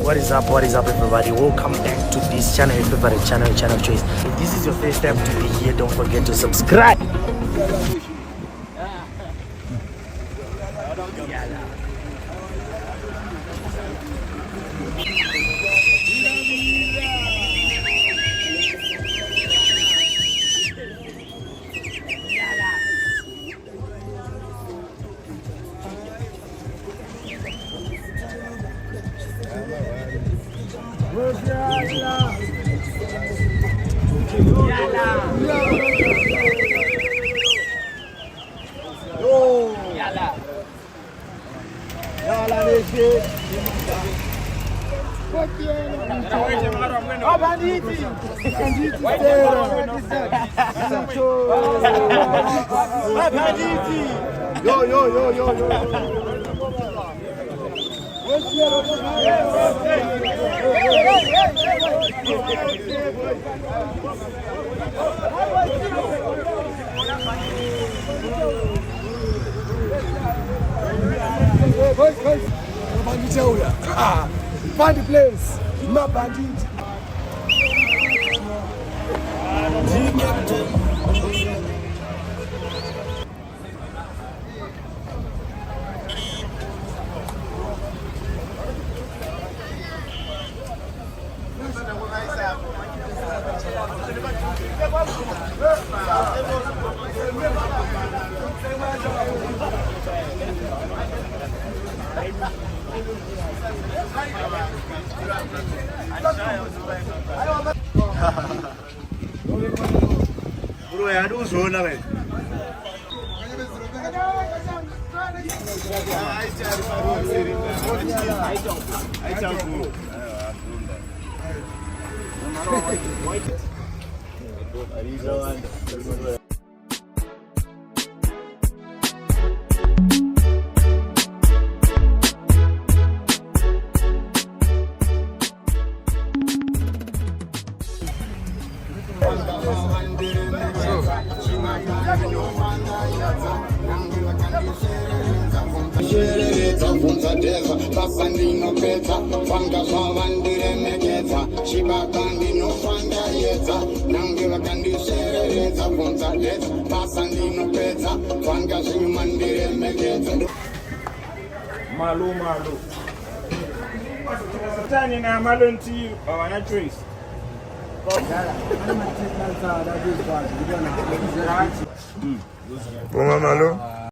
What is up everybody? Welcome back to this channel, your favorite channel, Channel Choice. If this is your first time to be here, don't forget to subscribe. Find the place, my bandit. Bro, I do so now. Marlon. Turning a Marlon to you, our choice. Marlon.